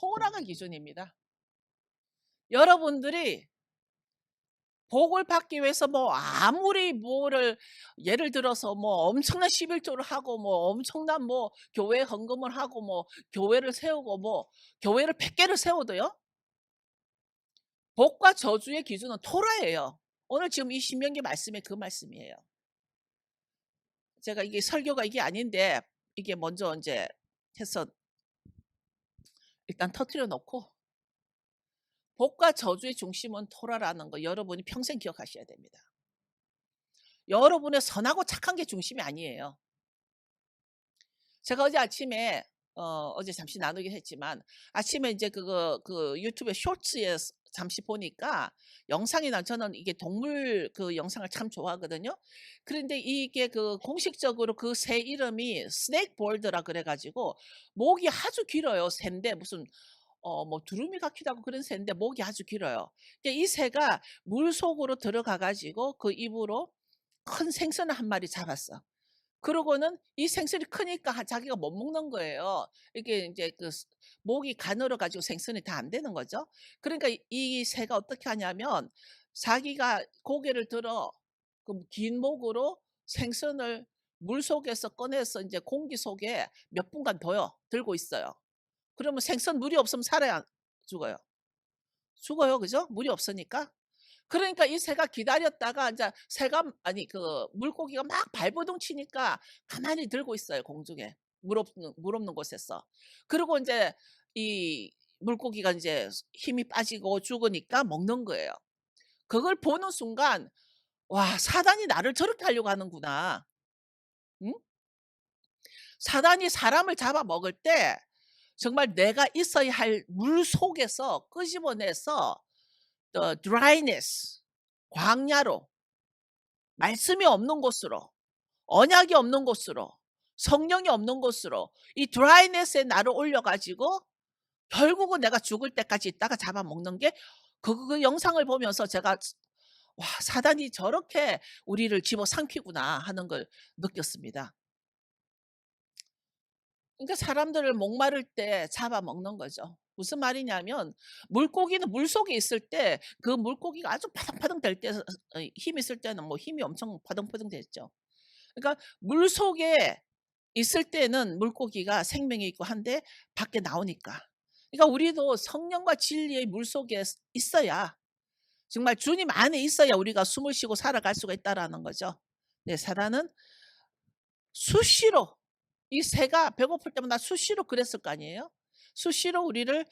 토라가 기준입니다. 여러분들이 복을 받기 위해서 뭐 아무리 뭐를 예를 들어서 뭐 엄청난 11조를 하고 뭐 엄청난 뭐 교회 헌금을 하고 뭐 교회를 세우고 뭐 교회를 100 개를 세워도요. 복과 저주의 기준은 토라예요. 오늘 지금 이 신명기 말씀에 그 말씀이에요. 제가 이게 설교가 이게 아닌데 이게 먼저 인제 해서 일단 터뜨려 놓고 복과 저주의 중심은 토라라는 거 여러분이 평생 기억하셔야 됩니다. 여러분의 선하고 착한 게 중심이 아니에요. 제가 어제 아침에 어제 잠시 나누긴 했지만 아침에 인제 유튜브에 쇼츠에 잠시 보니까 영상이 저는 이게 동물 그 영상을 참 좋아하거든요. 그런데 이게 공식적으로 그 새 이름이 스네이크 볼드라 그래 가지고 목이 아주 길어요. 새인데 무슨 뭐 두루미 같기도 하고 그런 새인데 목이 아주 길어요. 이 새가 물속으로 들어가 가지고 그 입으로 큰 생선을 한 마리 잡았어. 그러고는 이 생선이 크니까 자기가 못 먹는 거예요. 이게 인제 목이 가늘어 가지고 생선이 다 안 되는 거죠. 그러니까 이 새가 어떻게 하냐면 자기가 고개를 들어 그 긴 목으로 생선을 물속에서 꺼내서 인제 공기 속에 몇 분간 둬요. 들고 있어요. 그러면 생선 물이 없으면 살아요, 죽어요? 죽어요. 그죠? 물이 없으니까. 그러니까 이 새가 기다렸다가 인제 새가 아니 물고기가 막 발버둥 치니까 가만히 들고 있어요, 공중에. 물 없는 곳에서. 그리고 인제 이 물고기가 인제 힘이 빠지고 죽으니까 먹는 거예요. 그걸 보는 순간 '와 사단이 나를 저렇게 하려고 하는구나.' 응? 사단이 사람을 잡아먹을 때 정말 내가 있어야 할 물속에서 끄집어내서 dryness 광야로 말씀이 없는 곳으로 언약이 없는 곳으로 성령이 없는 곳으로 이 dryness에 나를 올려 가지고 결국은 내가 죽을 때까지 있다가 잡아먹는 게 그 영상을 보면서 제가 '와 사단이 저렇게 우리를 집어삼키구나.' 하는 걸 느꼈습니다. 그러니까 사람들을 목마를 때 잡아먹는 거죠. 무슨 말이냐면 물고기는 물속에 있을 때 그 물고기가 아주 파동파동 될 때 힘 있을 때는 뭐 힘이 엄청 파동파동 됐죠. 그러니까 물속에 있을 때는 물고기가 생명이 있고 한데 밖에 나오니까. 그러니까 우리도 성령과 진리의 물속에 있어야 정말 주님 안에 있어야 우리가 숨을 쉬고 살아갈 수가 있다라는 거죠. 네 사단은 수시로 이 새가 배고플 때마다 수시로 그랬을 거 아니에요? 수시로 우리를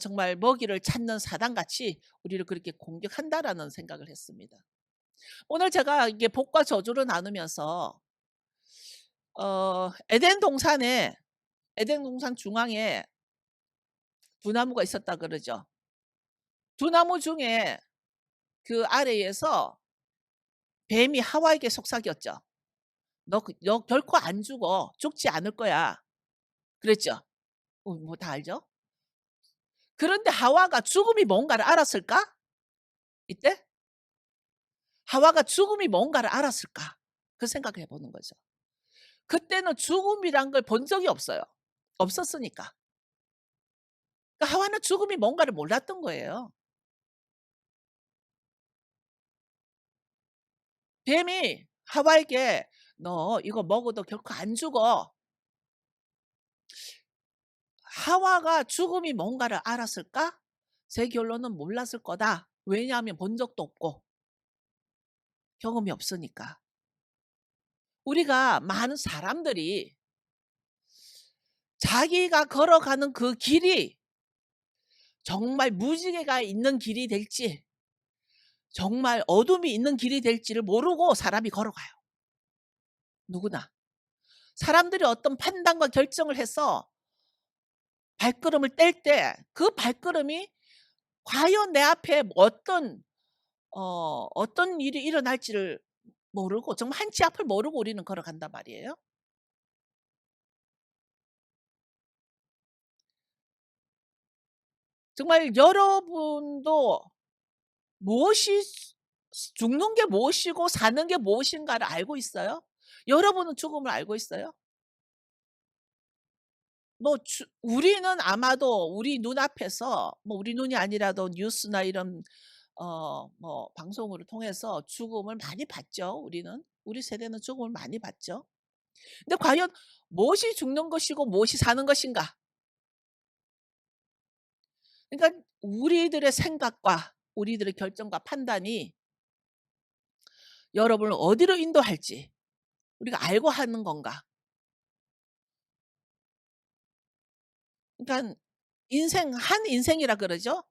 정말 먹이를 찾는 사단같이 우리를 그렇게 공격한다라는 생각을 했습니다. 오늘 제가 이게 복과 저주를 나누면서 에덴 동산 중앙에 두 나무가 있었다 그러죠. 두 나무 중에 그 아래에서 뱀이 하와에게 속삭였죠. "너 결코 안 죽어. 죽지 않을 거야." 그랬죠. 뭐 다 알죠? 그런데 하와가 죽음이 뭔가를 알았을까? 이때? 하와가 죽음이 뭔가를 알았을까? 그 생각을 해 보는 거죠. 그때는 죽음이란 걸 본 적이 없어요. 없었으니까. 그러니까 하와는 죽음이 뭔가를 몰랐던 거예요. 뱀이 하와에게 "너 이거 먹어도 결코 안 죽어." 하와가 죽음이 뭔가를 알았을까? 제 결론은 몰랐을 거다. 왜냐하면 본 적도 없고 경험이 없으니까. 우리가 많은 사람들이 자기가 걸어가는 그 길이 정말 무지개가 있는 길이 될지 정말 어둠이 있는 길이 될지를 모르고 사람이 걸어가요. 누구나. 사람들이 어떤 판단과 결정을 해서 발걸음을 뗄 때 그 발걸음이 과연 내 앞에 어떤 일이 일어날지를 모르고 정말 한 치 앞을 모르고 우리는 걸어간단 말이에요. 정말 여러분도 무엇이 죽는 게 무엇이고 사는 게 무엇인가를 알고 있어요? 여러분은 죽음을 알고 있어요? 뭐 우리는 아마도 우리 눈앞에서 뭐 우리 눈이 아니라도 뉴스나 이런 뭐 방송을 통해서 죽음을 많이 봤죠, 우리는. 우리 세대는 죽음을 많이 봤죠. 근데 과연 무엇이 죽는 것이고 무엇이 사는 것인가? 그러니까 우리들의 생각과 우리들의 결정과 판단이 여러분을 어디로 인도할지 우리가 알고 하는 건가? 그러니까 인생 한 인생이라 그러죠.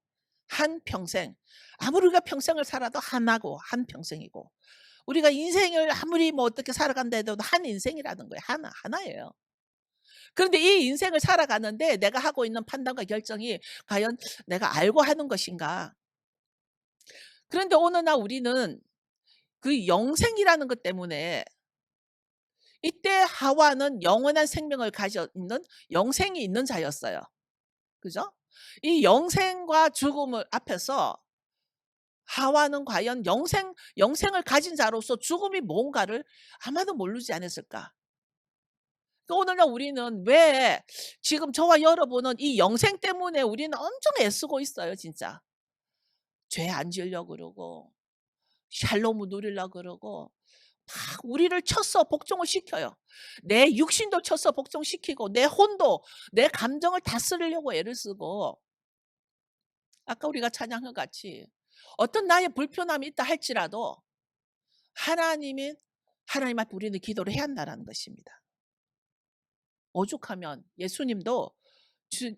한 평생. 아무리 우리가 평생을 살아도 하나고 한 평생이고 우리가 인생을 아무리 뭐 어떻게 살아간다 해도 한 인생이라는 거예요. 하나예요. 그런데 이 인생을 살아가는데 내가 하고 있는 판단과 결정이 과연 내가 알고 하는 것인가? 그런데 어느 날 우리는 그 영생이라는 것 때문에 이때 하와는 영원한 생명을 가져 있는 영생이 있는 자였어요. 그죠? 이 영생과 죽음을 앞에서 하와는 과연 영생을 가진 자로서 죽음이 뭔가를 아마도 모르지 않았을까? 또 오늘날 우리는 왜 지금 저와 여러분은 이 영생 때문에 우리는 엄청 애쓰고 있어요, 진짜. 죄 안 지으려고 그러고 샬롬을 누리려고 그러고 막 우리를 쳐서 복종을 시켜요. 내 육신도 쳐서 복종시키고 내 혼도 내 감정을 다스리려고 애를 쓰고 아까 우리가 찬양한 것 같이 어떤 나의 불편함이 있다 할지라도 하나님이 하나님 앞에 우리는 기도를 해야 한다는 것입니다. 오죽하면 예수님도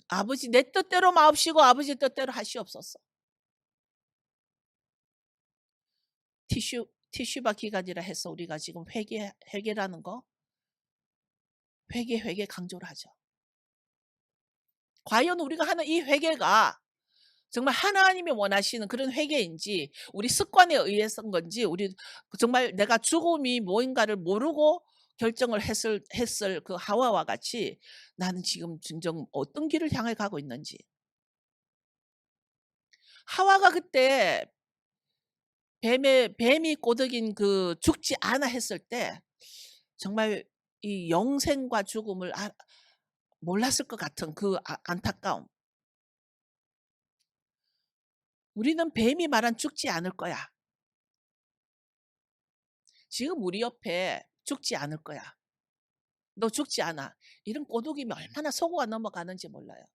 아버지 내 뜻대로 마옵시고 아버지 뜻대로 하시옵소서. 티슈바 기간이라 해서 우리가 지금 회개라는 거 회개 강조를 하죠. 과연 우리가 하는 이 회개가 정말 하나님이 원하시는 그런 회개인지 우리 습관에 의해서인 건지 우리 정말 내가 죽음이 뭐인가를 모르고 결정을 했을 그 하와와 같이 나는 지금 진정 어떤 길을 향해 가고 있는지. 하와가 그때 뱀이 꼬드긴 그 죽지 않아 했을 때 정말 이 영생과 죽음을 몰랐을 것 같은 그 안타까움. 우리는 뱀이 말한 죽지 않을 거야. 지금 우리 옆에 죽지 않을 거야. 너 죽지 않아. 이런 꼬드김이 얼마나 속어가 넘어가는지 몰라요.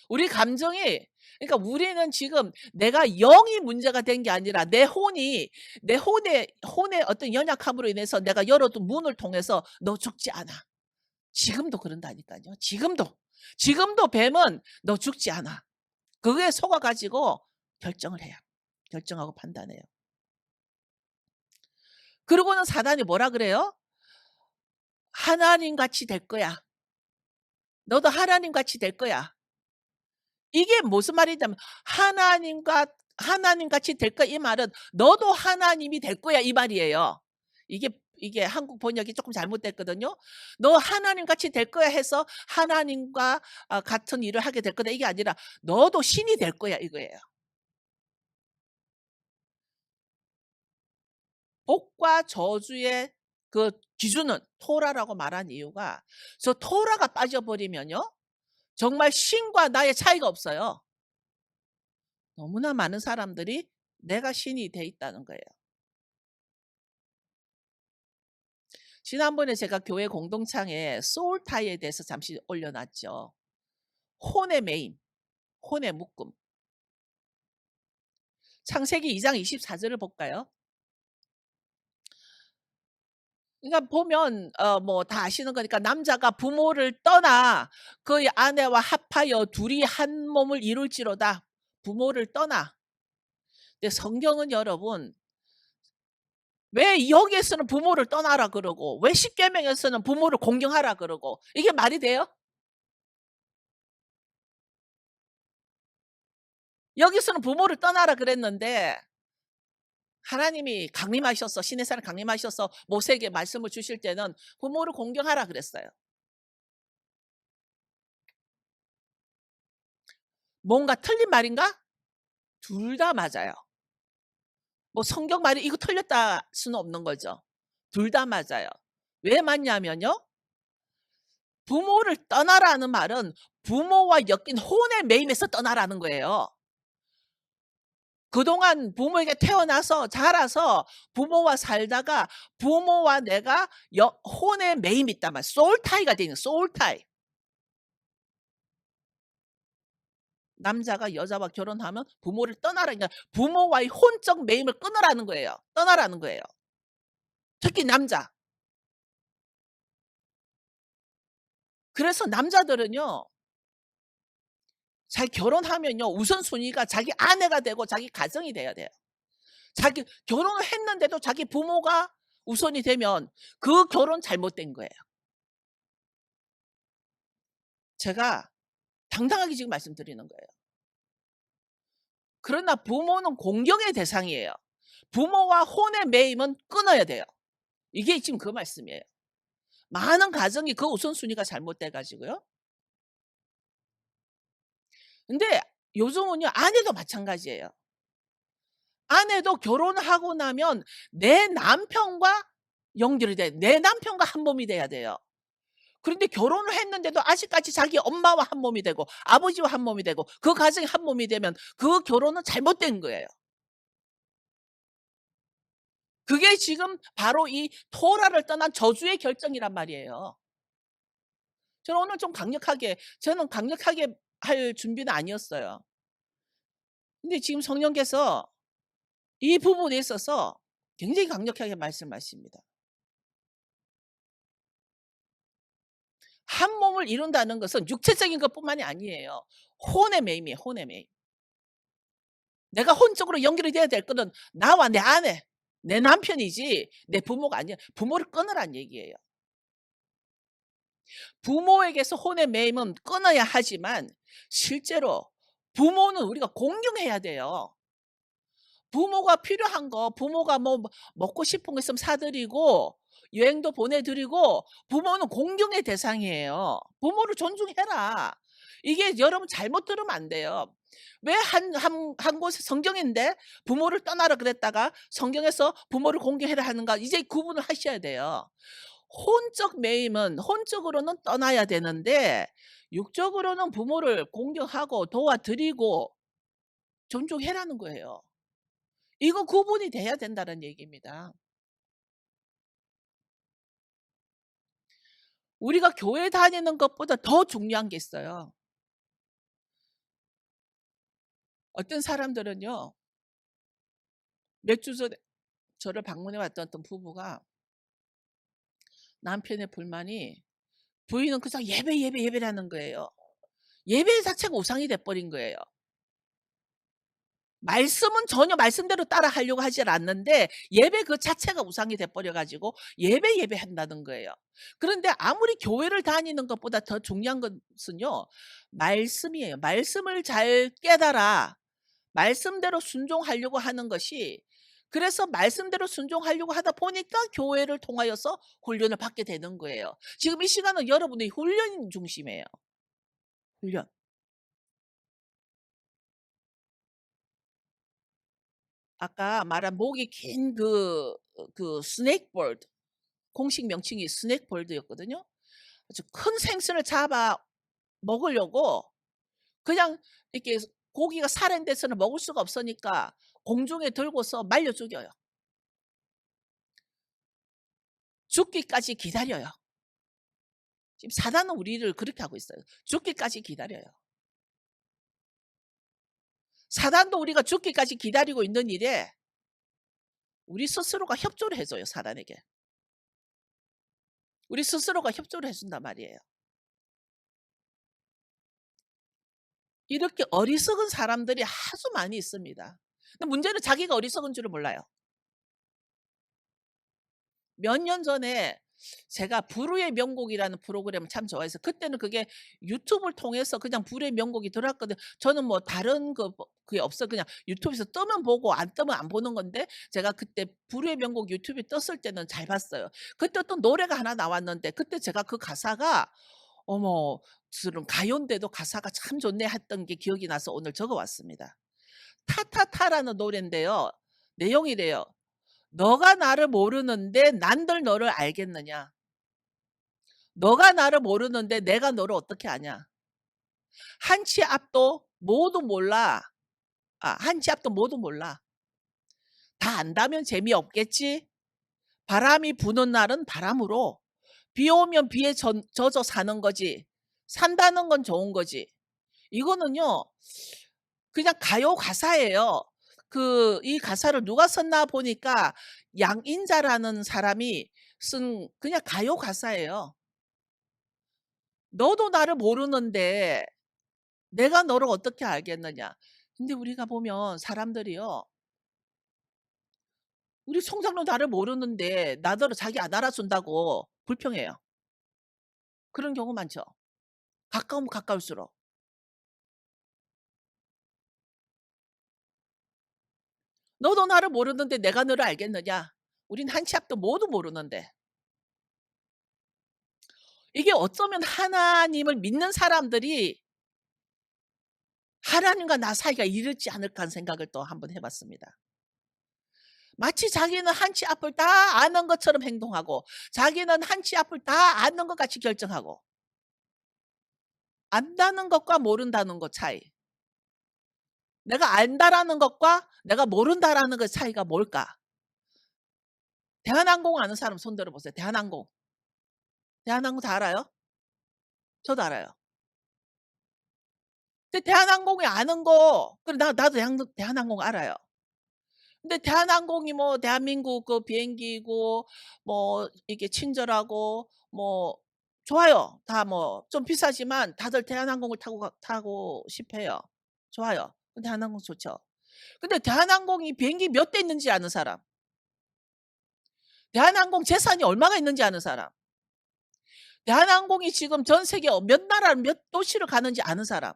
우리 감정이 그러니까 우리는 지금 내가 영이 문제가 된 게 아니라 내 혼의 어떤 연약함으로 인해서 내가 열어둔 문을 통해서 너 죽지 않아. 지금도 그런다니까요. 지금도 뱀은 너 죽지 않아. 그거에 속아 가지고 결정을 해요. 결정하고 판단해요. 그러고는 사단이 뭐라 그래요? 하나님 같이 될 거야. 너도 하나님 같이 될 거야. 이게 무슨 말이냐면 하나님 같이 될 거야 이 말은 너도 하나님이 될 거야 이 말이에요. 이게 한국 번역이 조금 잘못됐거든요. 너 하나님 같이 될 거야 해서 하나님과 같은 일을 하게 될 거다 이게 아니라 너도 신이 될 거야 이거예요. 복과 저주의 그 기준은 토라라고 말한 이유가 저 토라가 빠져버리면요. 정말 신과 나의 차이가 없어요. 너무나 많은 사람들이 내가 신이 돼 있다는 거예요. 지난번에 제가 교회 공동창에 소울타이에 대해서 잠시 올려놨죠. 혼의 매임, 혼의 묶음. 창세기 2장 24절을 볼까요? 그러니까 보면 뭐 다 아시는 거니까 남자가 부모를 떠나 그의 아내와 합하여 둘이 한 몸을 이룰지로다. 부모를 떠나. 근데 성경은 여러분 왜 여기에서는 부모를 떠나라 그러고 왜 십계명에서는 부모를 공경하라 그러고 이게 말이 돼요? 여기서는 부모를 떠나라 그랬는데 하나님이 강림하셔서 시내산을 강림하셔서 모세에게 말씀을 주실 때는 부모를 공경하라 그랬어요. 뭔가 틀린 말인가? 둘 다 맞아요. 뭐 성경 말이 이거 틀렸다 수는 없는 거죠. 둘 다 맞아요. 왜 맞냐면요. 부모를 떠나라는 말은 부모와 엮인 혼의 매임에서 떠나라는 거예요. 그동안 부모에게 태어나서 자라서 부모와 살다가 부모와 내가 혼의 매임이 있단 말이야. 소울 타이가 돼 있는 소울 타이. 남자가 여자와 결혼하면 부모를 떠나라 그러니까 부모와의 혼적 매임을 끊으라는 거예요. 떠나라는 거예요. 특히 남자. 그래서 남자들은요. 자기 결혼하면요. 우선순위가 자기 아내가 되고 자기 가정이 돼야 돼요. 자기 결혼을 했는데도 자기 부모가 우선이 되면 그 결혼 잘못된 거예요. 제가 당당하게 지금 말씀드리는 거예요. 그러나 부모는 공경의 대상이에요. 부모와 혼의 매임은 끊어야 돼요. 이게 지금 그 말씀이에요. 많은 가정이 그 우선순위가 잘못돼 가지고요. 근데 요즘은요 아내도 마찬가지예요. 아내도 결혼하고 나면 내 남편과 연결이 돼. 내 남편과 한 몸이 돼야 돼요. 그런데 결혼을 했는데도 아직까지 자기 엄마와 한 몸이 되고 아버지와 한 몸이 되고 그 가정이 한 몸이 되면 그 결혼은 잘못된 거예요. 그게 지금 바로 이 토라를 떠난 저주의 결정이란 말이에요. 저는 오늘 좀 강력하게 저는 강력하게 할 준비는 아니었어요. 근데 지금 성령께서 이 부분에 있어서 굉장히 강력하게 말씀하십니다. 한 몸을 이룬다는 것은 육체적인 것뿐만이 아니에요. 혼의 매임이에요, 혼의 매임. 내가 혼적으로 연결이 돼야 될 거는 나와 내 아내, 내 남편이지 내 부모가 아니야. 부모를 끊으란 얘기예요. 부모에게서 혼의 매임은 끊어야 하지만 실제로 부모는 우리가 공경해야 돼요. 부모가 필요한 거 부모가 뭐 먹고 싶은 거 있으면 사 드리고 여행도 보내 드리고 부모는 공경의 대상이에요. 부모를 존중해라. 이게 여러분 잘못 들으면 안 돼요. 왜 한 곳에 성경인데 부모를 떠나라 그랬다가 성경에서 부모를 공경해라 하는가 이제 구분을 하셔야 돼요. 혼적 매임은 혼적으로는 떠나야 되는데 육적으로는 부모를 공경하고 도와드리고 존중해라는 거예요. 이거 구분이 돼야 된다는 얘기입니다. 우리가 교회 다니는 것보다 더 중요한 게 있어요. 어떤 사람들은요. 몇 주 전에 저를 방문해 왔던 어떤 부부가 남편의 불만이 부인은 그냥 예배, 예배, 예배라는 거예요. 예배 자체가 우상이 돼 버린 거예요. 말씀은 전혀 말씀대로 따라 하려고 하질 않는데 예배 그 자체가 우상이 돼 버려 가지고 예배, 예배한다는 거예요. 그런데 아무리 교회를 다니는 것보다 더 중요한 것은요. 말씀이에요. 말씀을 잘 깨달아 말씀대로 순종하려고 하는 것이 그래서 말씀대로 순종하려고 하다 보니까 교회를 통하여서 훈련을 받게 되는 거예요. 지금 이 시간은 여러분의 훈련 중심이에요. 훈련. 아까 말한 목이 긴 스네이크 볼드 공식 명칭이 스낵 볼드였거든요. 아주 큰 생선을 잡아 먹으려고 그냥 이렇게 고기가 살아있는 데서는 먹을 수가 없으니까 공중에 들고서 말려 죽여요. 죽기까지 기다려요. 지금 사단은 우리를 그렇게 하고 있어요. 죽기까지 기다려요. 사단도 우리가 죽기까지 기다리고 있는 일에 우리 스스로가 협조를 해 줘요, 사단에게. 우리 스스로가 협조를 해 준단 말이에요. 이렇게 어리석은 사람들이 아주 많이 있습니다. 근데 문제는 자기가 어리석은 줄을 몰라요. 몇 년 전에 제가 불후의 명곡이라는 프로그램을 참 좋아해서 그때는 그게 유튜브를 통해서 그냥 불후의 명곡이 들어왔거든요. 저는 뭐 다른 그게 없어 그냥 유튜브에서 뜨면 보고 안 뜨면 안 보는 건데 제가 그때 불후의 명곡 유튜브에 떴을 때는 잘 봤어요. 그때 또 노래가 하나 나왔는데 그때 제가 그 가사가 어머 들은 가요인데도 가사가 참 좋네 했던 게 기억이 나서 오늘 적어 왔습니다. 타타타라는 노랜데요. 내용이 래요. "너가 나를 모르는데 난들 너를 알겠느냐. 너가 나를 모르는데 내가 너를 어떻게 아냐. 한 치 앞도 모두 몰라. 한 치 앞도 모두 몰라. 다 안다면 재미없겠지. 바람이 부는 날은 바람으로, 비 오면 비에 젖어 사는 거지. 산다는 건 좋은 거지. 이거는요, 그냥 가요 가사예요. 이 가사를 누가 썼나 보니까 양인자라는 사람이 쓴 그냥 가요 가사예요. 너도 나를 모르는데 내가 너를 어떻게 알겠느냐. 근데 우리가 보면 사람들이요, 우리 송장로 나를 모르는데 나더러 자기 안 알아준다고 불평해요. 그런 경우 많죠. 가까우면 가까울수록. 너도 나를 모르는데 내가 너를 알겠느냐. 우린 한 치 앞도 모두 모르는데. 이게 어쩌면 하나님을 믿는 사람들이 하나님과 나 사이가 이렇지 않을까 하는 생각을 또 한번 해 봤습니다. 마치 자기는 한 치 앞을 다 아는 것처럼 행동하고, 자기는 한 치 앞을 다 아는 것 같이 결정하고, 안다는 것과 모른다는 것 차이. 내가 안다라는 것과 내가 모른다라는 것 차이가 뭘까? 대한항공 아는 사람 손 들어 보세요. 대한항공. 대한항공 다 알아요? 저도 알아요. 근데 대한항공이 아는 거, 그래 나도 대한항공 알아요. 근데 대한항공이 뭐 대한민국 그 비행기고 뭐 이게 친절하고 뭐 좋아요. 다 뭐 좀 비싸지만 다들 대한항공을 타고 싶어해요. 좋아요. 대한항공 좋죠. 근데 대한항공이 비행기 몇 대 있는지 아는 사람, 대한항공 재산이 얼마가 있는지 아는 사람, 대한항공이 지금 전 세계 몇 나라 몇 도시를 가는지 아는 사람.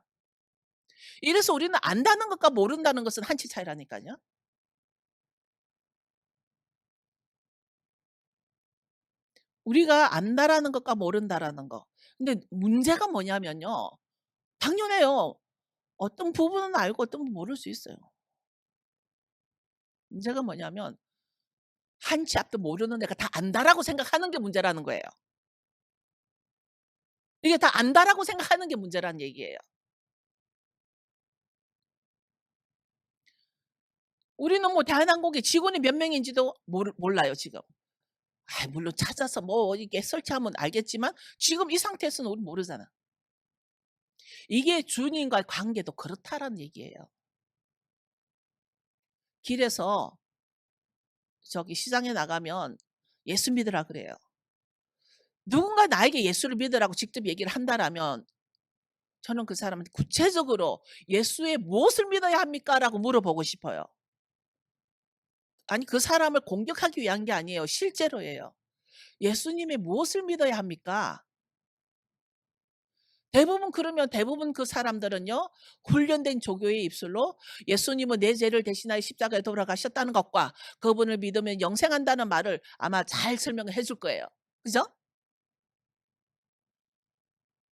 이래서 우리는 안다는 것과 모른다는 것은 한치 차이라니까요. 우리가 안다라는 것과 모른다라는 거. 근데 문제가 뭐냐면요, 당연해요. 어떤 부분은 알고 어떤 부분은 모를 수 있어요. 문제가 뭐냐면 한치 앞도 모르는 애가 다 안다라고 생각하는 게 문제라는 거예요. 이게 다 안다라고 생각하는 게 문제라는 얘기예요. 우리는 뭐 대한항공의 직원이 몇 명인지도 몰라요 지금. 물론 찾아서 뭐 이게 설치하면 알겠지만 지금 이 상태에서는 우리 모르잖아. 이게 주님과의 관계도 그렇다라는 얘기예요. 길에서 저기 시장에 나가면 "예수 믿으라." 그래요. 누군가 나에게 예수를 믿으라고 직접 얘기를 한다라면 저는 그 사람한테 구체적으로 "예수의 무엇을 믿어야 합니까?"라고 물어보고 싶어요. 아니 그 사람을 공격하기 위한 게 아니에요. 실제로예요. "예수님의 무엇을 믿어야 합니까?" 대부분 그 사람들은요, 훈련된 조교의 입술로 예수님은 내 죄를 대신하여 십자가에 돌아가셨다는 것과 그분을 믿으면 영생한다는 말을 아마 잘 설명을 해줄 거예요. 그죠?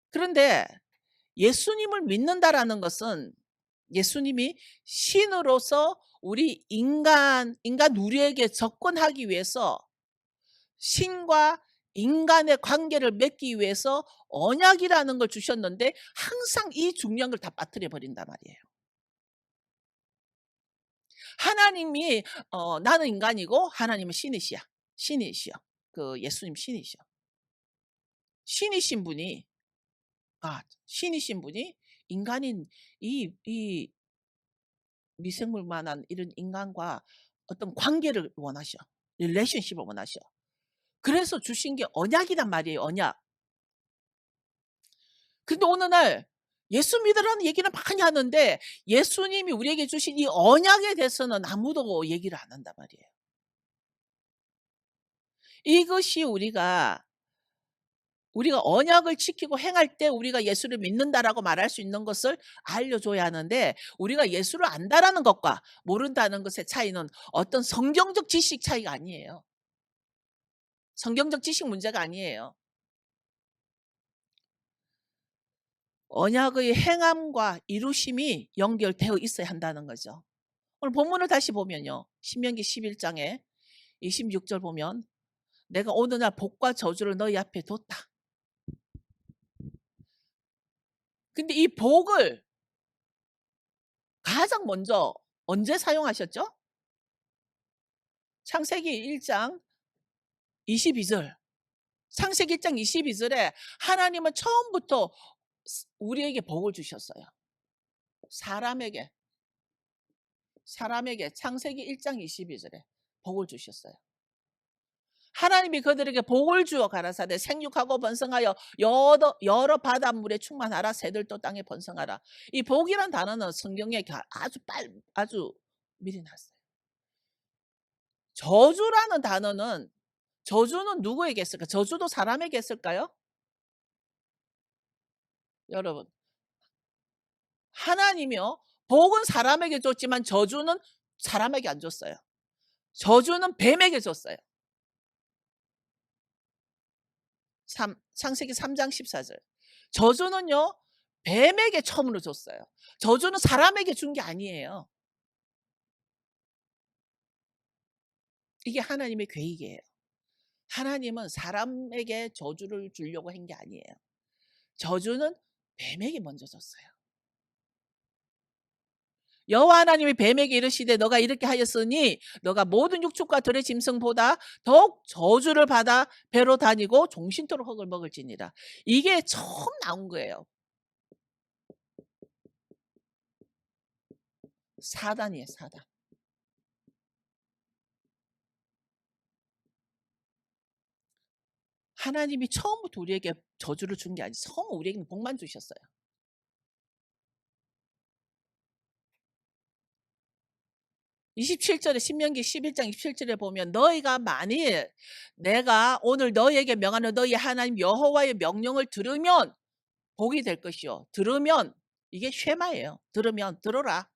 그런데 예수님을 믿는다라는 것은 예수님이 신으로서 우리 인간 우리에게 접근하기 위해서 신과 인간의 관계를 맺기 위해서 언약이라는 걸 주셨는데 항상 이 중요한 걸 다 빠뜨려 버린단 말이에요. 하나님이 나는 인간이고 하나님은 신이시야. 신이시여. 그 예수님 신이셔. 신이신 분이 신이신 분이 인간인 이 미생물만한 이런 인간과 어떤 관계를 원하셔. 릴레이션십을 원하셔. 그래서 주신 게 언약이란 말이에요, 언약. 근데 어느 날 예수 믿으라는 얘기는 많이 하는데 예수님이 우리에게 주신 이 언약에 대해서는 아무도 얘기를 안 한단 말이에요. 이것이 우리가 언약을 지키고 행할 때 우리가 예수를 믿는다라고 말할 수 있는 것을 알려줘야 하는데, 우리가 예수를 안다라는 것과 모른다는 것의 차이는 어떤 성경적 지식 차이가 아니에요. 성경적 지식 문제가 아니에요. 언약의 행함과 이루심이 연결되어 있어야 한다는 거죠. 오늘 본문을 다시 보면요, 신명기 11장에 26절 보면 "내가 어느 날 복과 저주를 너희 앞에 뒀다." 근데 이 복을 가장 먼저 언제 사용하셨죠? 창세기 1장 22 절. 창세기 1장 22 절에 하나님은 처음부터 우리에게 복을 주셨어요. 사람에게, 창세기 1장 22 절에 복을 주셨어요. 하나님이 그들에게 복을 주어 가라사대 생육하고 번성하여 여러 바닷물에 충만하라 새들도 땅에 번성하라. 이 복이란 단어는 성경에 아주 미리 나왔어요. 저주라는 단어는, 저주는 누구에게 했을까? 저주도 사람에게 했을까요? 여러분, 하나님이요, 복은 사람에게 줬지만 저주는 사람에게 안 줬어요. 저주는 뱀에게 줬어요. 창세기 3장 14 절. 저주는요, 뱀에게 처음으로 줬어요. 저주는 사람에게 준 게 아니에요. 이게 하나님의 계획이에요. 하나님은 사람에게 저주를 주려고 한 게 아니에요. 저주는 뱀에게 먼저 줬어요. 여호와 하나님이 뱀에게 이르시되 너가 이렇게 하였으니 너가 모든 육축과 들의 짐승보다 더욱 저주를 받아 배로 다니고 종신토록 흙을 먹을지니라. 이게 처음 나온 거예요. 사단이에요, 사단. 하나님이 처음부터 우리에게 저주를 준 게 아니고 처음 우리에게는 복만 주셨어요. 27절에 신명기 11장 27절에 보면 너희가 만일 내가 오늘 너희에게 명하는 너희 하나님 여호와의 명령을 들으면 복이 될 것이요. 들으면 이게 쉐마예요. 들으면 들어라.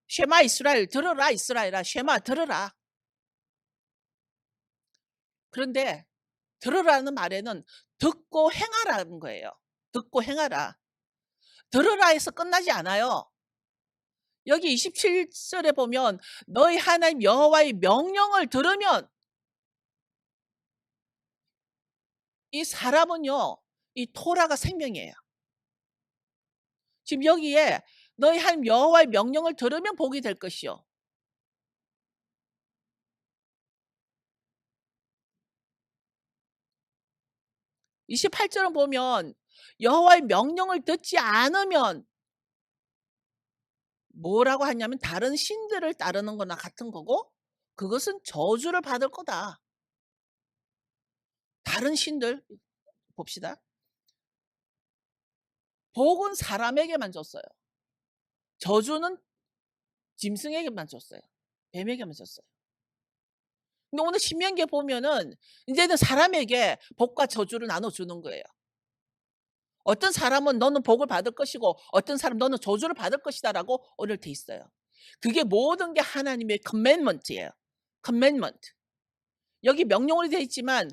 쉐마 이스라엘 들어라 이스라엘아 쉐마 들어라. 그런데 들으라는 말에는 듣고 행하라는 거예요. 듣고 행하라. 들으라 해서 끝나지 않아요. 여기 27절에 보면 너희 하나님 여호와의 명령을 들으면 이 사람은요, 이 토라가 생명이에요. 지금 여기에 너희 하나님 여호와의 명령을 들으면 복이 될 것이요. 28절은 보면 여호와의 명령을 듣지 않으면 뭐라고 하냐면 다른 신들을 따르는 거나 같은 거고 그것은 저주를 받을 거다. 다른 신들 봅시다. 복은 사람에게만 줬어요. 저주는 짐승에게만 줬어요. 뱀에게만 줬어요. 근데 오늘 신명기에 보면은 이제는 사람에게 복과 저주를 나눠주는 거예요. 어떤 사람은 너는 복을 받을 것이고 어떤 사람 너는 저주를 받을 것이다라고 오늘 돼 있어요. 그게 모든 게 하나님의 commandment예요. commandment. 여기 명령으로 되어 있지만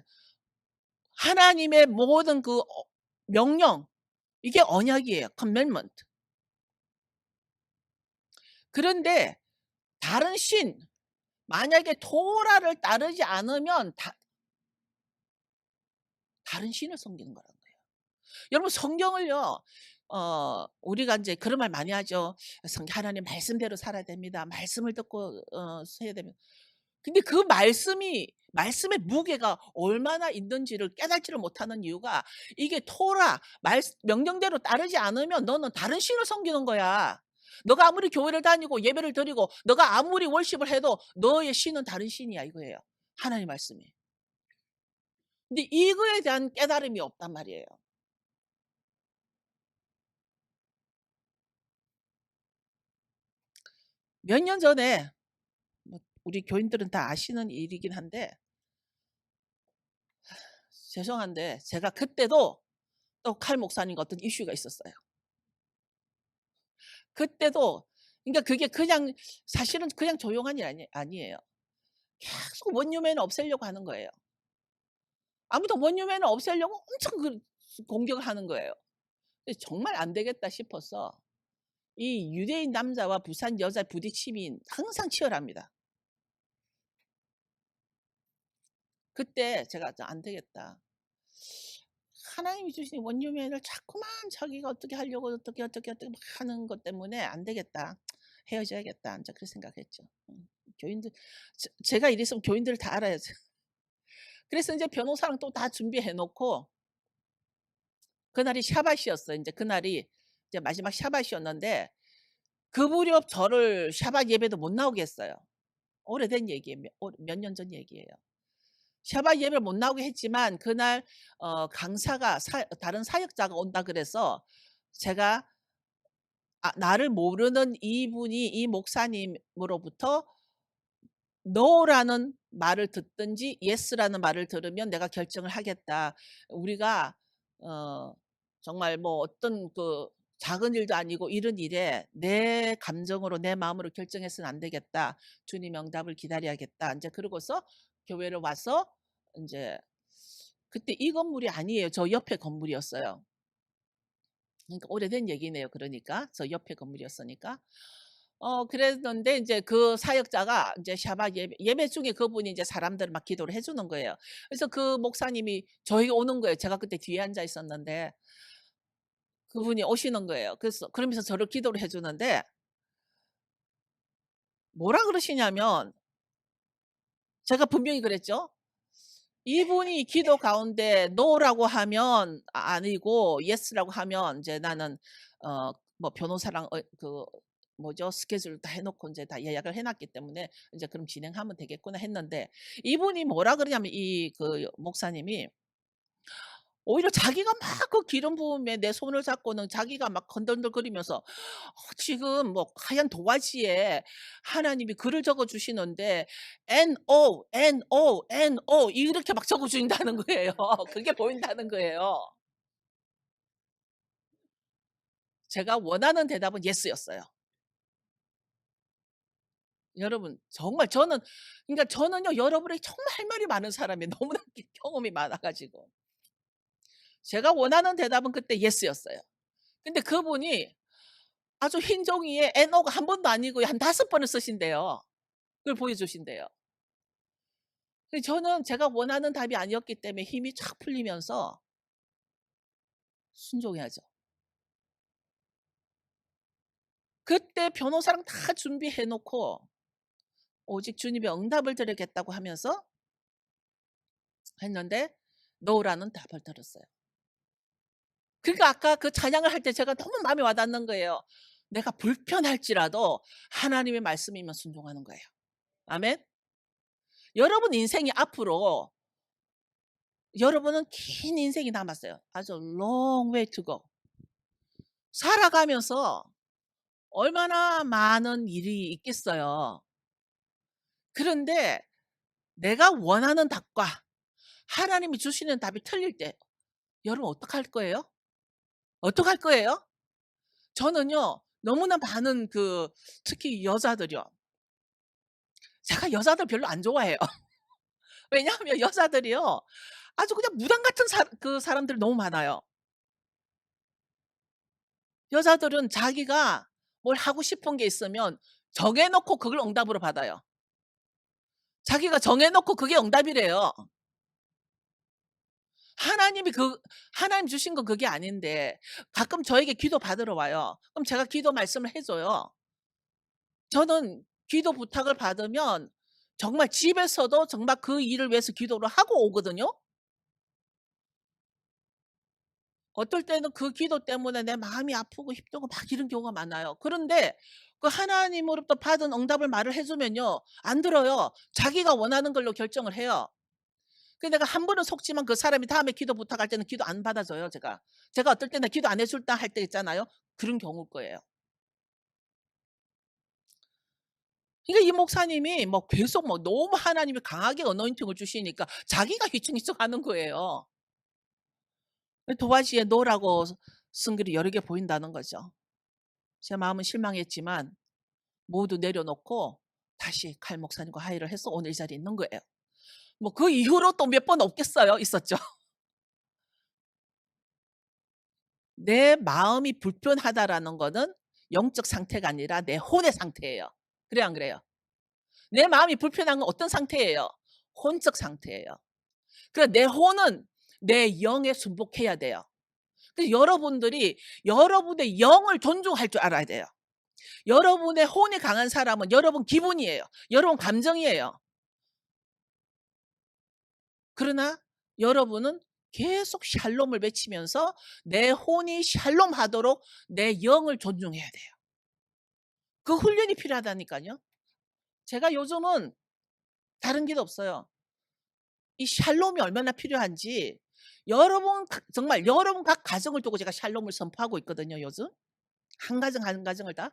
하나님의 모든 그 명령 이게 언약이에요. commandment. 그런데 다른 신 만약에 토라를 따르지 않으면 다른 신을 섬기는 거라는 거예요. 여러분 성경을요. 우리가 이제 그런 말 많이 하죠. 하나님 말씀대로 살아야 됩니다. 말씀을 듣고 서야 됩니다. 근데 그 말씀의 무게가 얼마나 있는지를 깨닫지를 못하는 이유가 이게 토라 명령대로 따르지 않으면 너는 다른 신을 섬기는 거야. 너가 아무리 교회를 다니고 예배를 드리고 너가 아무리 월십을 해도 너의 신은 다른 신이야 이거예요. 하나님 말씀이. 근데 이거에 대한 깨달음이 없단 말이에요. 몇 년 전에 뭐 우리 교인들은 다 아시는 일이긴 한데 죄송한데 제가 그때도 또 칼 목사님과 어떤 이슈가 있었어요. 그때도 그러니까 그게 그냥 사실은 그냥 조용한 일 아니에요. 계속 원유맨을 없애려고 하는 거예요. 아무도 원유맨을 없애려고 엄청 공격을 하는 거예요. 근데 정말 안 되겠다 싶어서 이 유대인 남자와 부산 여자 부딪힘이 항상 치열합니다. 그때 제가 안 되겠다. 하나님이 주신 원룸면을 자꾸만 자기가 어떻게 하려고 어떻게 막 하는 것 때문에 '안 되겠다. 헤어져야겠다.' 인제 그런 생각했죠. 교인들 제가 이랬으면 교인들 다 알아야죠. 그래서 인제 변호사랑 또 다 준비해 놓고 그날이 샤밧이었어요. 인제 그날이 이제 마지막 샤밧이었는데 그 무렵 저를 샤밧 예배도 못 나오게 했어요. 오래된 얘기예요. 몇 년 전 얘기예요. 샤밧 예배를 못 나오게 했지만 그날 강사가 다른 사역자가 온다 그래서 제가 나를 모르는 이분이 이 목사님으로부터 "No"라는 말을 듣든지 "Yes"라는 말을 들으면 내가 결정을 하겠다. 우리가 어 정말 뭐 어떤 그 작은 일도 아니고 이런 일에 내 감정으로 내 마음으로 결정해서는 안 되겠다. 주님의 응답을 기다려야겠다. 인제 그러고서 교회를 와서 인제 그때 이 건물이 아니에요. 저 옆에 건물이었어요. 그러니까 오래된 얘기네요 그러니까. 저 옆에 건물이었으니까. 그랬는데 인제 그 사역자가 인제 샤bat 예배 중에 그분이 이제 사람들 막 기도를 해 주는 거예요. 그래서 그 목사님이 저에게 오는 거예요. 제가 그때 뒤에 앉아 있었는데 그분이 오시는 거예요. 그래서 그러면서 저를 기도를 해 주는데 뭐라 그러시냐면 제가 분명히 그랬죠. 이분이 기도 가운데 "노라고 하면 아니고 예스라고 하면 인제 나는 뭐 변호사랑 뭐죠? 스케줄 다 해 놓고 인제 다 예약을 해 놨기 때문에 인제 '그럼 진행하면 되겠구나.' 했는데 이분이 뭐라 그러냐면 이 그 목사님이 오히려 자기가 막 그 기름 부음에 내 손을 잡고는 자기가 막 건들건들거리면서 지금 뭐 하얀 도화지에 하나님이 글을 적어 주시는데 NO, NO, NO 이렇게 막 적어 주신다는 거예요. 그게 보인다는 거예요. 제가 원하는 대답은 예스였어요. 여러분 정말 저는 그러니까 저는요 여러분에게 정말 할 말이 많은 사람이에요. 너무나 경험이 많아 가지고. 제가 원하는 대답은 그때 예스였어요. 근데 그분이 아주 흰 종이에 NO가 한 번도 아니고 한 5번을 쓰신대요. 그걸 보여주신대요. 근데 저는 제가 원하는 답이 아니었기 때문에 힘이 쫙 풀리면서 순종해야죠. 그때 변호사랑 다 준비해 놓고 오직 주님의 응답을 드리겠다고 하면서 했는데 "노라는 답을 들었어요. 그러니까 아까 그 찬양을 할 때 제가 너무 마음에 와 닿는 거예요. 내가 불편할지라도 하나님의 말씀이면 순종하는 거예요. 아멘. 여러분 인생이 앞으로 여러분은 긴 인생이 남았어요. 아주 long way to go. 살아가면서 얼마나 많은 일이 있겠어요. 그런데 내가 원하는 답과 하나님이 주시는 답이 틀릴 때 여러분 어떡할 거예요? 어떡할 거예요? 저는요. 너무나 많은 특히 여자들이요. 제가 여자들 별로 안 좋아해요. 왜냐하면 여자들이요. 아주 그냥 무당 같은 사람들이 너무 많아요. 여자들은 자기가 뭘 하고 싶은 게 있으면 정해 놓고 그걸 응답으로 받아요. 자기가 정해 놓고 그게 응답이래요. 하나님이 하나님 주신 건 그게 아닌데 가끔 저에게 기도 받으러 와요. 그럼 제가 기도 말씀을 해 줘요. 저는 기도 부탁을 받으면 정말 집에서도 정말 그 일을 위해서 기도를 하고 오거든요. 어떨 때는 그 기도 때문에 내 마음이 아프고 힘들고 막 이런 경우가 많아요. 그런데 그 하나님으로부터 받은 응답을 말을 해 주면요. 안 들어요. 자기가 원하는 걸로 결정을 해요. 내가 한 번은 속지만 그 사람이 다음에 기도 부탁할 때는 기도 안 받아줘요 제가. 제가 어떨 때는 기도 안 해줄 때 할 때 있잖아요. 그런 경우일 거예요. 그러니까 이 목사님이 뭐 계속 뭐 너무 하나님이 강하게 어노인팅을 주시니까 자기가 휘청휘청하는 거예요. 도화지에 노라고 쓴 글이 여러 개 보인다는 거죠. 제 마음은 실망했지만 모두 내려놓고 다시 칼 목사님과 화해를 해서 오늘 이 자리에 있는 거예요. 뭐 그 이후로 또 몇 번 없겠어요? 있었죠. 내 마음이 불편하다라는 거는 영적 상태가 아니라 내 혼의 상태예요. 그래요, 안 그래요? 내 마음이 불편한 건 어떤 상태예요? 혼적 상태예요. 그러니까 내 혼은 내 영에 순복해야 돼요. 그래서 여러분들이 여러분의 영을 존중할 줄 알아야 돼요. 여러분의 혼이 강한 사람은 여러분 기분이에요. 여러분 감정이에요. 그러나 여러분은 계속 샬롬을 외치면서 내 혼이 샬롬하도록 내 영을 존중해야 돼요. 그 훈련이 필요하다니까요. 제가 요즘은 다른 게 없어요. 이 샬롬이 얼마나 필요한지 정말 여러분 각 가정을 두고 제가 샬롬을 선포하고 있거든요, 요즘. 한 가정 한 가정을 다.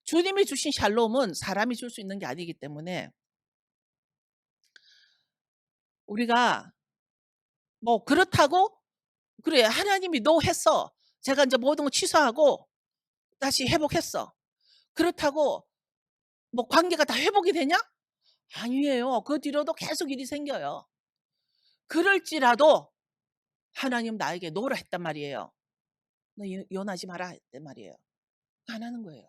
주님이 주신 샬롬은 사람이 줄 수 있는 게 아니기 때문에 우리가 뭐 그렇다고 그래 하나님이 "노." 했어. 제가 인제 모든 거 취소하고 다시 회복했어. 그렇다고 뭐 관계가 다 회복이 되냐? 아니에요. 그 뒤로도 계속 일이 생겨요. 그럴지라도 하나님 나에게 "노라." 했단 말이에요. "너 이혼하지 마라." 했단 말이에요. 안 하는 거예요.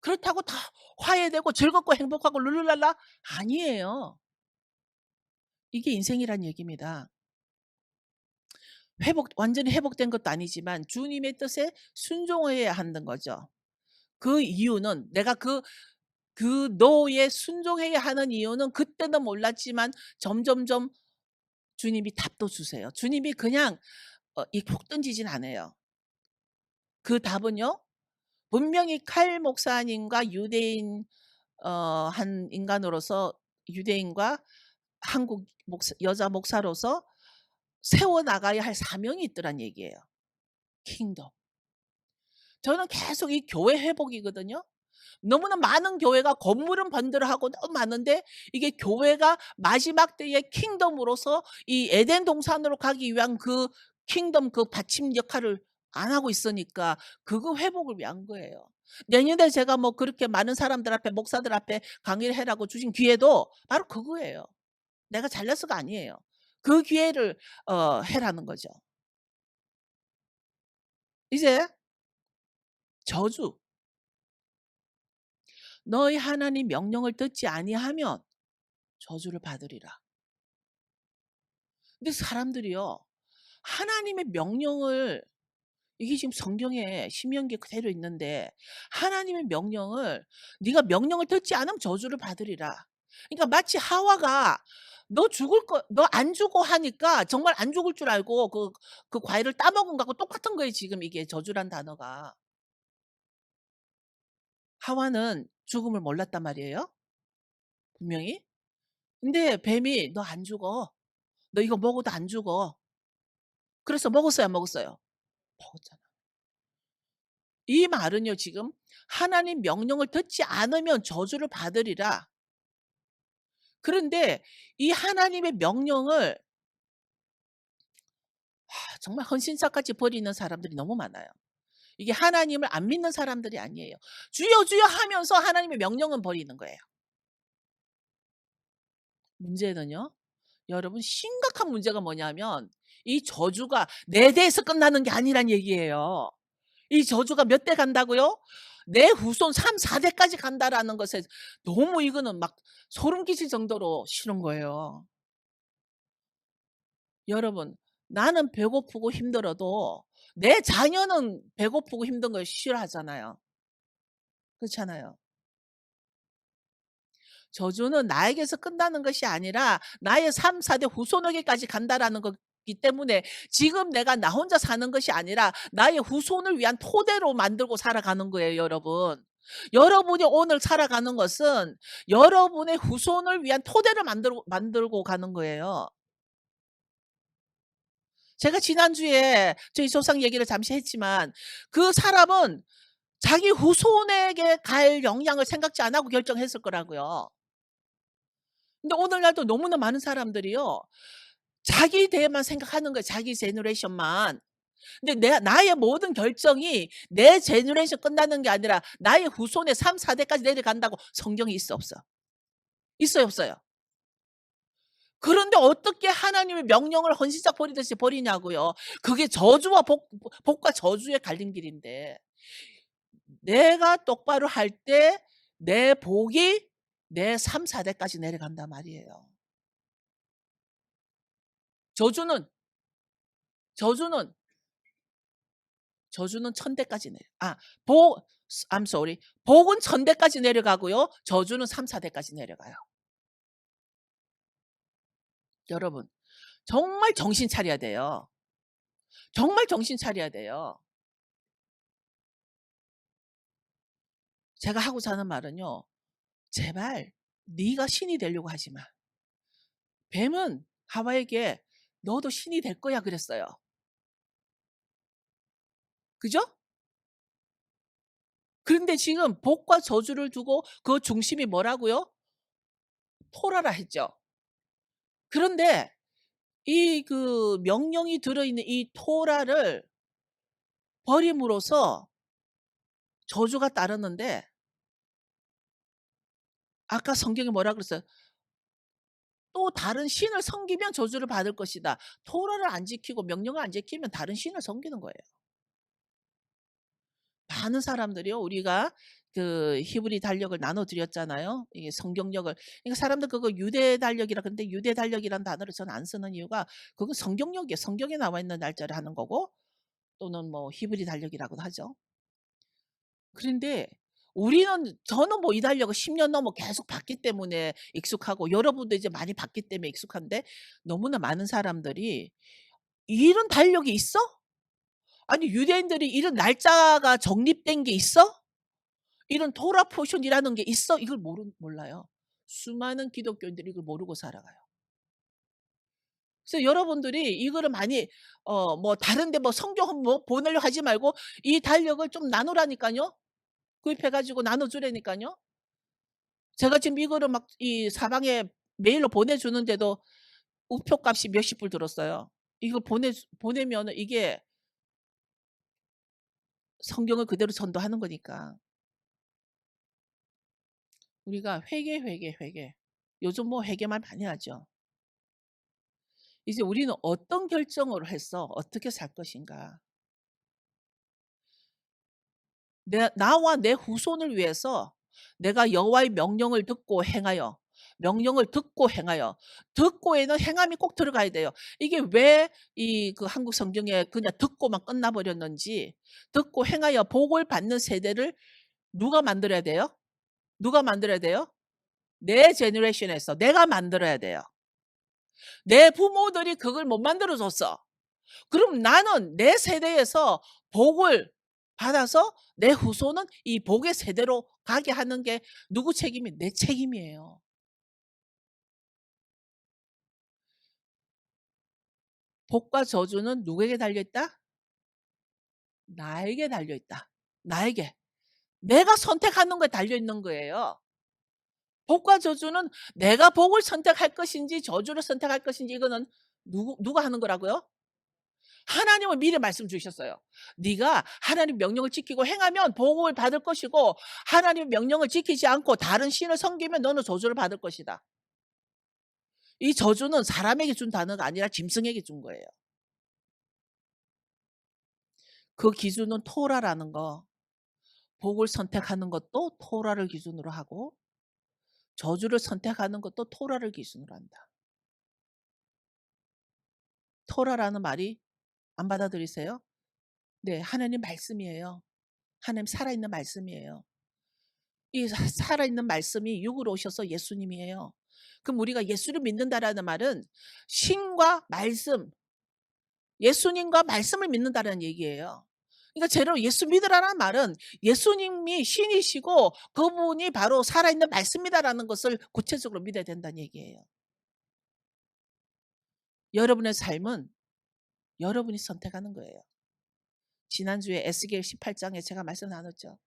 그렇다고 다 화해되고 즐겁고 행복하고 룰루랄라? 아니에요. 이게 인생이란 얘기입니다. 완전히 회복된 것도 아니지만 주님의 뜻에 순종해야 하는 거죠. 그 이유는 내가 그 노에 순종해야 하는 이유는 그때는 몰랐지만 점점점 주님이 답도 주세요. 주님이 그냥 이 콕 던지진 않아요. 그 답은요. 분명히 칼 목사님과 유대인 한 인간으로서 유대인과 한국 여자 목사로서 세워 나가야 할 사명이 있더란 얘기예요. 킹덤. 저는 계속 이 교회 회복이거든요. 너무나 많은 교회가 건물은 번들어하고 너무 많은데 이게 교회가 마지막 때의 킹덤으로서 이 에덴 동산으로 가기 위한 그 킹덤 그 받침 역할을 안 하고 있으니까 그거 회복을 위한 거예요. 내년에 제가 뭐 그렇게 많은 사람들 앞에 목사들 앞에 강의를 해라고 주신 기회도 바로 그거예요. 내가 잘나서가 아니에요. 그 기회를 해라는 거죠. 이제 저주 너희 하나님 명령을 듣지 아니하면 저주를 받으리라. 근데 사람들이요. 하나님의 명령을 이게 지금 성경에 신명기에 그대로 있는데 하나님의 명령을 네가 명령을 듣지 않으면 저주를 받으리라. 그러니까 마치 하와가 너 안 죽어 하니까 정말 안 죽을 줄 알고 그 과일을 따먹은 거하고 똑같은 거예요, 지금 이게 저주란 단어가. 하와는 죽음을 몰랐단 말이에요, 분명히. 근데 뱀이 "너 안 죽어. 너 이거 먹어도 안 죽어." 그래서 먹었어요, 안 먹었어요? 먹었잖아. 이 말은요 지금 하나님 명령을 듣지 않으면 저주를 받으리라. 그런데 이 하나님의 명령을 정말 헌신사까지 버리는 사람들이 너무 많아요. 이게 하나님을 안 믿는 사람들이 아니에요. "주여, 주여." 하면서 하나님의 명령은 버리는 거예요. 문제는요. 여러분 심각한 문제가 뭐냐면 이 저주가 내 대에서 끝나는 게 아니란 얘기예요. 이 저주가 몇 대 간다고요? 내 후손 3-4 대까지 간다라는 것에 너무 이거는 막 소름 끼칠 정도로 싫은 거예요. 여러분 나는 배고프고 힘들어도 내 자녀는 배고프고 힘든 걸 싫어하잖아요. 그렇잖아요. 저주는 나에게서 끝나는 것이 아니라 나의 3-4대 후손에게까지 간다라는 거기 때문에 지금 내가 나 혼자 사는 것이 아니라 나의 후손을 위한 토대로 만들고 살아가는 거예요, 여러분. 여러분이 오늘 살아가는 것은 여러분의 후손을 위한 토대를 만들고 가는 거예요. 제가 지난주에 저희 조상 얘기를 잠시 했지만 그 사람은 자기 후손에게 갈 영향을 생각지 안 하고 결정했을 거라고요. 근데 오늘날도 너무나 많은 사람들이요. 자기 대만 생각하는 거예요, 자기 제너레이션만. 근데 나의 모든 결정이 내 제너레이션 끝나는 게 아니라 나의 후손의 3-4 대까지 내려간다고 성경에 있어 없어? 있어요 없어요? 그런데 어떻게 하나님의 명령을 헌신짝 버리듯이 버리냐고요. 그게 저주와 복과 저주의 갈림길인데 내가 똑바로 할 때 내 복이 내 3-4 대까지 내려간단 말이에요. 저주는 저주는 저주는 1000대까지 내려 복 I'm sorry. 복은 1000대까지 내려가고요. 저주는 3-4대까지 내려가요. 여러분 정말 정신 차려야 돼요. 정말 정신 차려야 돼요. 제가 하고자 하는 말은요. 제발 네가 신이 되려고 하지 마. 뱀은 하와에게 "너도 신이 될 거야." 그랬어요. 그죠? 그런데 지금 복과 저주를 두고 그 중심이 뭐라고요? 토라라 했죠. 그런데 이 그 명령이 들어있는 이 토라를 버림으로써 저주가 따르는데 아까 성경에 뭐라 그랬어요? "또 다른 신을 섬기면 저주를 받을 것이다." 토라를 안 지키고 명령을 안 지키면 다른 신을 섬기는 거예요. 많은 사람들이요. 우리가 그 히브리 달력을 나눠 드렸잖아요. 이게 성경력을 그러니까 사람들 그거 유대 달력이라 그러는데 유대 달력이란 단어를 저는 안 쓰는 이유가 그건 성경력이에요. 성경에 나와 있는 날짜를 하는 거고 또는 뭐 히브리 달력이라고도 하죠. 그런데 저는 뭐 이 달력을 10년 넘어 계속 봤기 때문에 익숙하고 여러분도 이제 많이 봤기 때문에 익숙한데 너무나 많은 사람들이 "이런 달력이 있어? 아니 유대인들이 이런 날짜가 정립된 게 있어? 이런 토라 포션이라는 게 있어?" 이걸 몰라요. 수많은 기독교인들이 이걸 모르고 살아가요. 그래서 여러분들이 이거를 많이 뭐 다른 데 뭐 성경 뭐 보내려 하지 말고 이 달력을 좀 나누라니깐요. 구입해 가지고 나눠 주라니깐요. 제가 지금 이거를 막 이 사방에 메일로 보내 주는데도 우표 값이 몇십 불 들었어요. 이거 보내면은 이게 성경을 그대로 전도하는 거니까. 우리가 회개, 회개, 회개. 요즘 뭐 회개만 많이 하죠. 이제 우리는 어떤 결정을 해서 어떻게 살 것인가. 나와 내 후손을 위해서 내가 여호와의 명령을 듣고 행하여 명령을 듣고 행하여 듣고에는 행함이 꼭 들어가야 돼요. 이게 왜 이 그 한국 성경에 그냥 듣고만 끝나 버렸는지 듣고 행하여 복을 받는 세대를 누가 만들어야 돼요? 누가 만들어야 돼요? 내 제너레이션에서 내가 만들어야 돼요. 내 부모들이 그걸 못 만들어 줬어. 그럼 나는 내 세대에서 복을 받아서 내 후손은 이 복의 세대로 가게 하는 게 누구 책임이 내 책임이에요. 복과 저주는 누구에게 달려 있다? 나에게 달려 있다. 나에게. 내가 선택하는 거에 달려 있는 거예요. 복과 저주는 내가 복을 선택할 것인지 저주를 선택할 것인지 이거는 누가 하는 거라고요? 하나님은 미리 말씀 주셨어요. 네가 하나님 명령을 지키고 행하면 복을 받을 것이고 하나님의 명령을 지키지 않고 다른 신을 섬기면 너는 저주를 받을 것이다. 이 저주는 사람에게 준 단어가 아니라 짐승에게 준 거예요. 그 기준은 토라라는 거. 복을 선택하는 것도 토라를 기준으로 하고 저주를 선택하는 것도 토라를 기준으로 한다. 토라라는 말이 안 받아들이세요? 네, 하나님 말씀이에요. 하나님 살아있는 말씀이에요. 이 살아있는 말씀이 육으로 오셔서 예수님이에요. 그럼 우리가 예수를 믿는다라는 말은 신과 말씀, 예수님과 말씀을 믿는다는 얘기예요. 그러니까 제대로 예수 믿으라는 말은 예수님이 신이시고 그분이 바로 살아있는 말씀이다라는 것을 구체적으로 믿어야 된다는 얘기예요. 여러분의 삶은 여러분이 선택하는 거예요. 지난주에 에스겔 18장에 제가 말씀 나눴죠.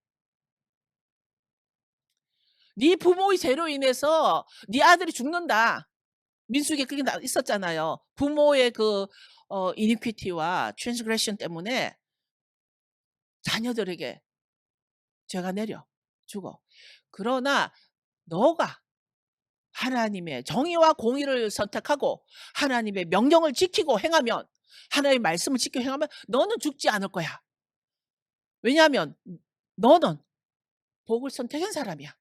네 부모의 죄로 인해서 네 아들이 죽는다. 민수기에 그게 있었잖아요. 부모의 그 이니퀴티와 트랜스그레션 때문에 자녀들에게 죄가 내려 죽어. 그러나 너가 하나님의 정의와 공의를 선택하고 하나님의 명령을 지키고 행하면 하나님의 말씀을 지키고 행하면 너는 죽지 않을 거야. 왜냐하면 너는 복을 선택한 사람이야.